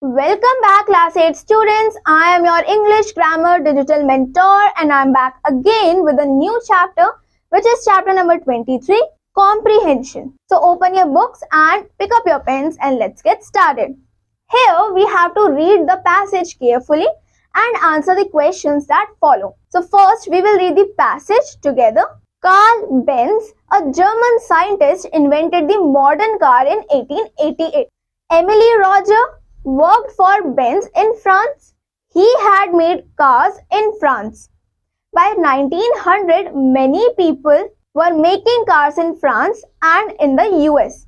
Welcome back class 8 students. I am your English grammar digital mentor and I am back again with a new chapter which is chapter number 23, comprehension. So open your books and pick up your pens and let's get started. Here we have to read the passage carefully and answer the questions that follow. So first we will read the passage together. Carl Benz, a German scientist, invented the modern car in 1888. Emily Roger worked for Benz in France. He had made cars in France. By 1900, many people were making cars in France and in the US.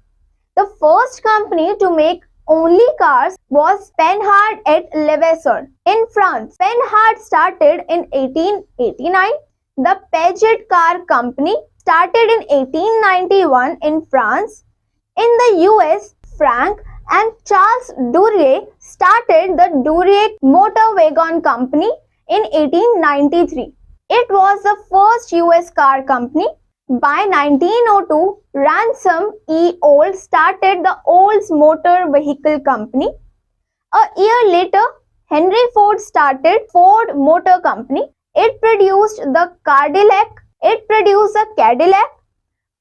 The first company to make only cars was Panhard et Levasseur in France. Panhard started in 1889. The Peugeot car company started in 1891 in France. In the US, Frank and Charles Duryea started the Duryea Motor Wagon Company in 1893. It was the first US car company. By 1902, Ransom E. Olds started the Olds Motor Vehicle Company. A year later, Henry Ford started Ford Motor Company. It produced the Cadillac.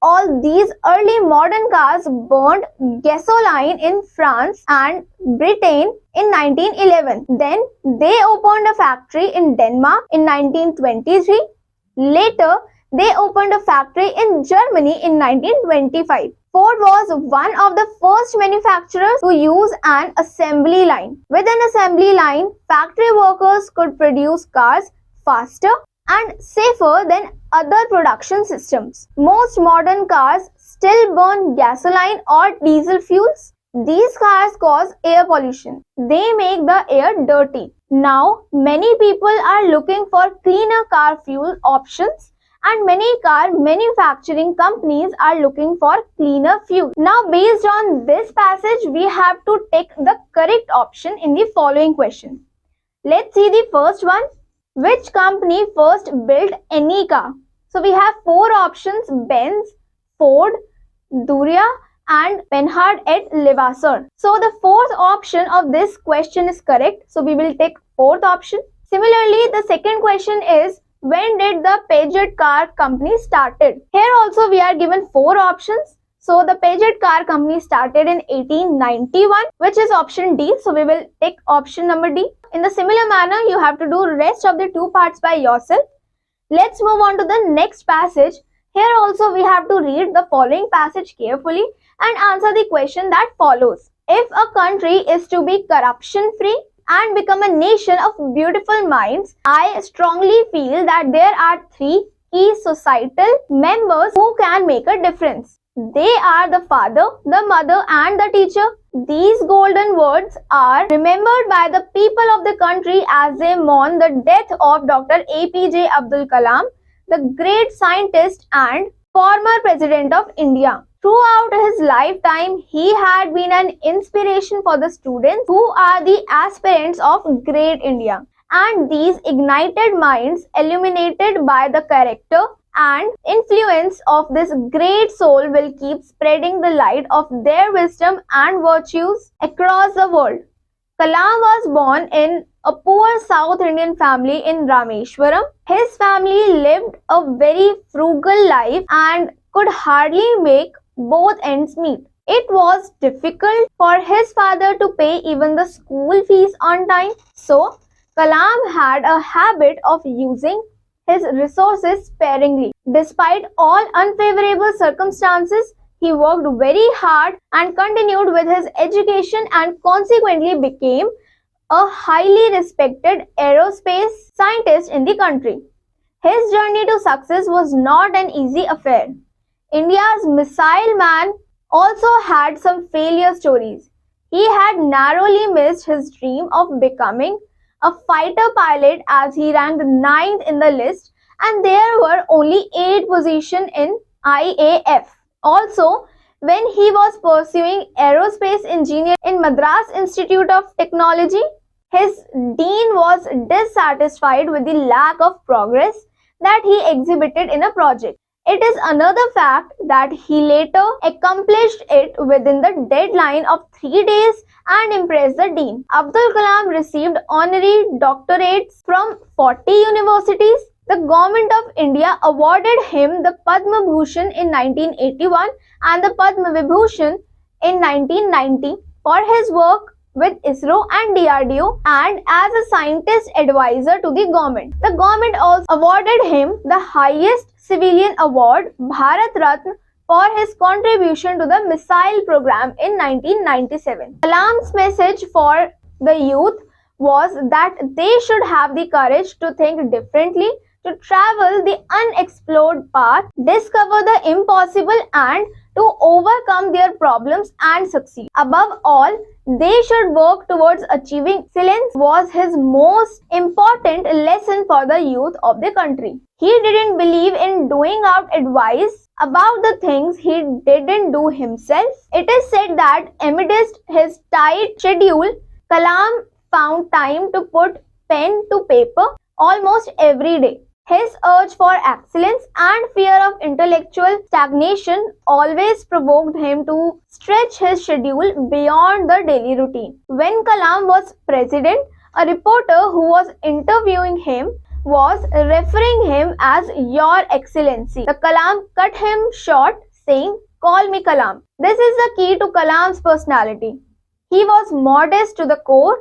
All these early modern cars burned gasoline in France and Britain in 1911. Then they opened a factory in Denmark in 1923. Later, they opened a factory in Germany in 1925. Ford was one of the first manufacturers to use an assembly line. With an assembly line, factory workers could produce cars faster and safer than other production systems. Most modern cars still burn gasoline or diesel fuels. These cars cause air pollution. They make the air dirty. Now, many people are looking for cleaner car fuel options and many car manufacturing companies are looking for cleaner fuel. Now, based on this passage, we have to take the correct option in the following question. Let's see the first one. Which company first built any car? So we have four options: Benz, Ford, Duryea and Panhard et Levasseur. So the fourth option of this question is correct. So we will take fourth option. Similarly, the second question is, when did the Peugeot car company started? Here also we are given four options. So the Peugeot car company started in 1891, which is option D. So we will take option number D. In the similar manner, you have to do rest of the two parts by yourself. Let's move on to the next passage. Here also we have to read the following passage carefully and answer the question that follows. If a country is to be corruption free and become a nation of beautiful minds, I strongly feel that there are three key societal members who can make a difference. They are the father, the mother and the teacher. These golden words are remembered by the people of the country as they mourn the death of Dr. APJ Abdul Kalam, the great scientist and former president of India. Throughout his lifetime, he had been an inspiration for the students who are the aspirants of great India. And these ignited minds, illuminated by the character and influence of this great soul, will keep spreading the light of their wisdom and virtues across the world. Kalam was born in a poor South Indian family in Rameshwaram. His family lived a very frugal life and could hardly make both ends meet. It was difficult for his father to pay even the school fees on time. So, Kalam had a habit of using his resources sparingly. Despite all unfavorable circumstances, he worked very hard and continued with his education and consequently became a highly respected aerospace scientist in the country. His journey to success was not an easy affair. India's missile man also had some failure stories. He had narrowly missed his dream of becoming a fighter pilot as he ranked 9th in the list and there were only 8 positions in IAF. Also, when he was pursuing aerospace engineering in Madras Institute of Technology, his dean was dissatisfied with the lack of progress that he exhibited in a project. It is another fact that he later accomplished it within the deadline of 3 days and impressed the dean. Abdul Kalam received honorary doctorates from 40 universities. The government of India awarded him the Padma Bhushan in 1981 and the Padma Vibhushan in 1990 for his work with ISRO and DRDO and as a scientist advisor to the government. The government also awarded him the highest civilian award, Bharat Ratna, for his contribution to the missile program in 1997. Kalam's message for the youth was that they should have the courage to think differently, to travel the unexplored path, discover the impossible and to overcome their problems and succeed. Above all, they should work towards achieving excellence was his most important lesson for the youth of the country. He didn't believe in doing out advice about the things he didn't do himself. It is said that amidst his tight schedule, Kalam found time to put pen to paper almost every day. His urge for excellence and fear of intellectual stagnation always provoked him to stretch his schedule beyond the daily routine. When Kalam was president, a reporter who was interviewing him was referring him as Your Excellency. The Kalam cut him short, saying, "Call me Kalam." This is the key to Kalam's personality. He was modest to the core.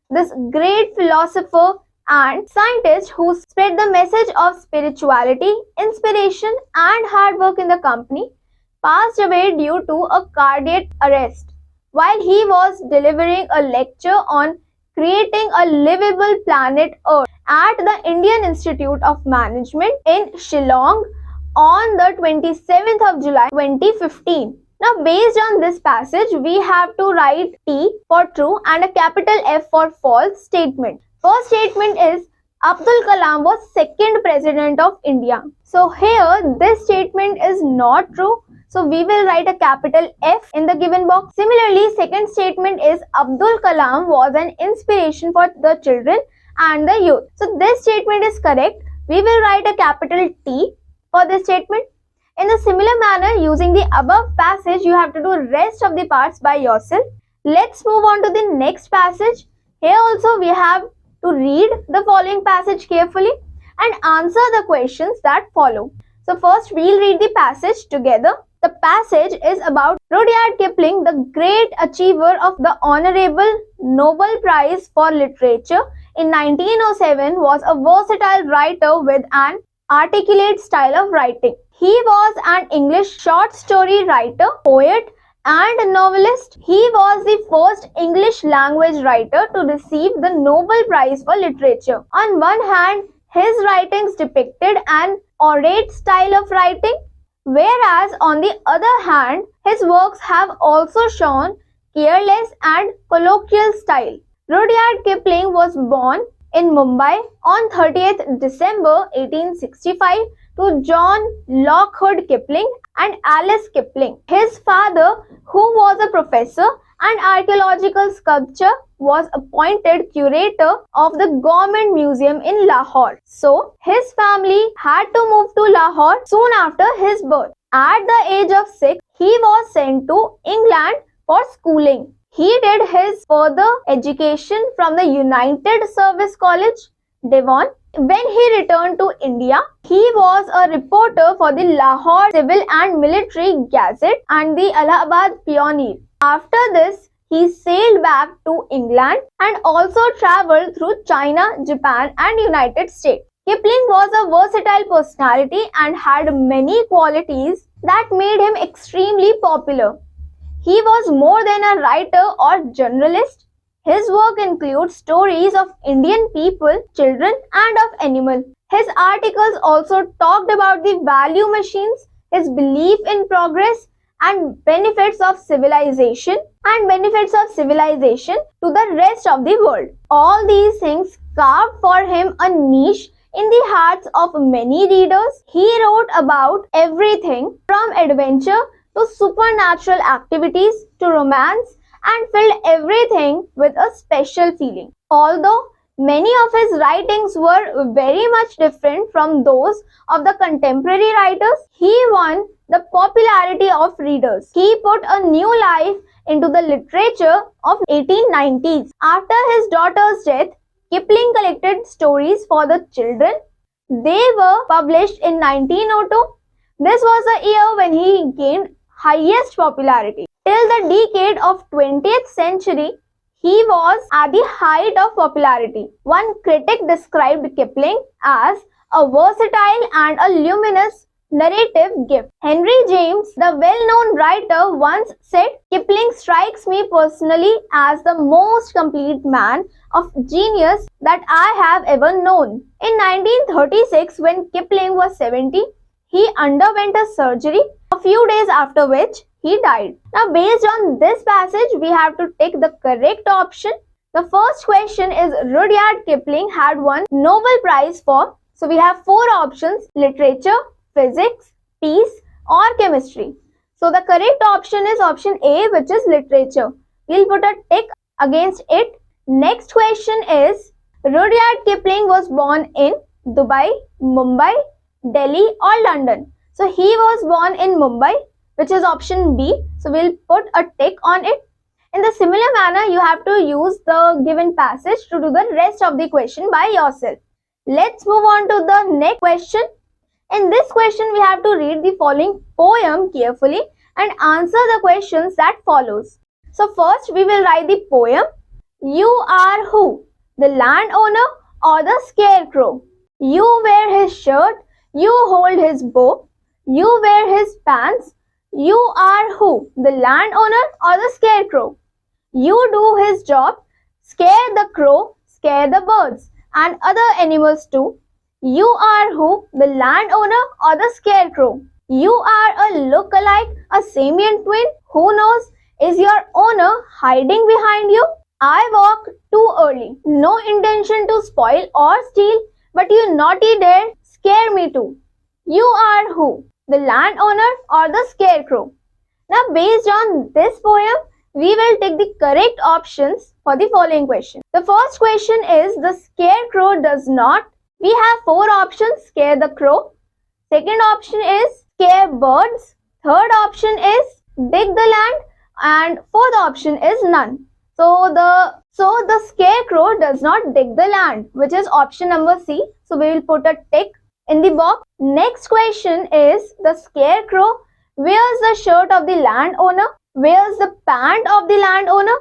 This great philosopher and scientist who spread the message of spirituality, inspiration and hard work in the company passed away due to a cardiac arrest while he was delivering a lecture on creating a livable planet Earth at the Indian Institute of Management in Shillong on the 27th of July 2015. Now, based on this passage, we have to write T for true and a capital F for false statement. First statement is Abdul Kalam was second president of India. So here this statement is not true. So we will write a capital F in the given box. Similarly, second statement is Abdul Kalam was an inspiration for the children and the youth. So this statement is correct. We will write a capital T for this statement. In a similar manner, using the above passage, you have to do rest of the parts by yourself. Let's move on to the next passage. Here also we have to read the following passage carefully and answer the questions that follow. So first we'll read the passage together. The passage is about Rudyard Kipling, the great achiever of the Honorable Nobel Prize for Literature in 1907, was a versatile writer with an articulate style of writing. He was an English short story writer, poet, and a novelist. He was the first English language writer to receive the Nobel Prize for Literature. On one hand, his writings depicted an orate style of writing, whereas on the other hand, his works have also shown careless and colloquial style. Rudyard Kipling was born in Mumbai on 30th December 1865 to John Lockwood Kipling and Alice Kipling. His father, who was a professor and archaeological sculptor, was appointed curator of the Government Museum in Lahore. So, his family had to move to Lahore soon after his birth. At the age of 6, he was sent to England for schooling. He did his further education from the United Service College, Devon. When he returned to India, he was a reporter for the Lahore Civil and Military Gazette and the Allahabad Pioneer. After this, he sailed back to England and also traveled through China, Japan and United States. Kipling was a versatile personality and had many qualities that made him extremely popular. He was more than a writer or journalist. His work includes stories of Indian people, children, and of animals. His articles also talked about the value machines, his belief in progress, and benefits of civilization to the rest of the world. All these things carved for him a niche in the hearts of many readers. He wrote about everything from adventure to supernatural activities to romance and filled everything with a special feeling. Although Many of his writings were very much different from those of the contemporary writers. He won the popularity of readers. He put a new life into the literature of 1890s. After his daughter's death, Kipling collected stories for the children. They were published in 1902. This was the year when he gained highest popularity. Till the decade of 20th century, he was at the height of popularity. One critic described Kipling as a versatile and a luminous narrative gift. Henry James, the well-known writer, once said, Kipling strikes me personally as the most complete man of genius that I have ever known. In 1936, when Kipling was 70, he underwent a surgery, a few days after which he died. Now, based on this passage, we have to take the correct option. The first question is Rudyard Kipling had won Nobel Prize for. So, we have four options: literature, physics, peace, or chemistry. So, the correct option is option A, which is literature. We'll put a tick against it. Next question is Rudyard Kipling was born in Dubai, Mumbai, Delhi, or London. So, he was born in Mumbai, which is option B. So, we'll put a tick on it. In the similar manner, you have to use the given passage to do the rest of the question by yourself. Let's move on to the next question. In this question, we have to read the following poem carefully and answer the questions that follows. So, first we will write the poem. You are who? The landowner or the scarecrow? You wear his shirt. You hold his bow. You wear his pants. You are who? The landowner or the scarecrow? You do his job. Scare the crow, scare the birds and other animals too. You are who? The landowner or the scarecrow? You are a look-alike, a simian twin. Who knows? Is your owner hiding behind you? I walk too early. No intention to spoil or steal, but you naughty dare scare me too. You are who? The landowner or the scarecrow? Now, based on this poem, we will take the correct options for the following question. The first question is the scarecrow does not. We have four options: scare the crow. Second option is scare birds. Third option is dig the land. And fourth option is none. So the scarecrow does not dig the land, which is option number C. So we will put a tick in the box. Next question is the scarecrow wears the shirt of the landowner, wears the pant of the landowner.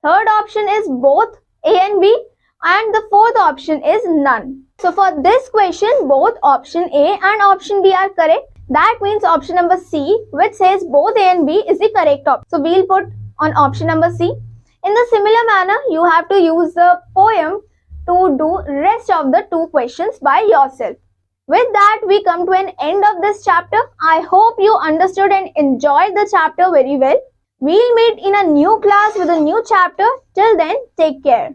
Third option is both A and B, and the fourth option is none. So for this question, both option A and option B are correct. That means option number C, which says both A and B, is the correct option. So we'll put on option number C. In the similar manner, you have to use the poem to do rest of the two questions by yourself. With that, we come to an end of this chapter. I hope you understood and enjoyed the chapter very well. We'll meet in a new class with a new chapter. Till then, take care.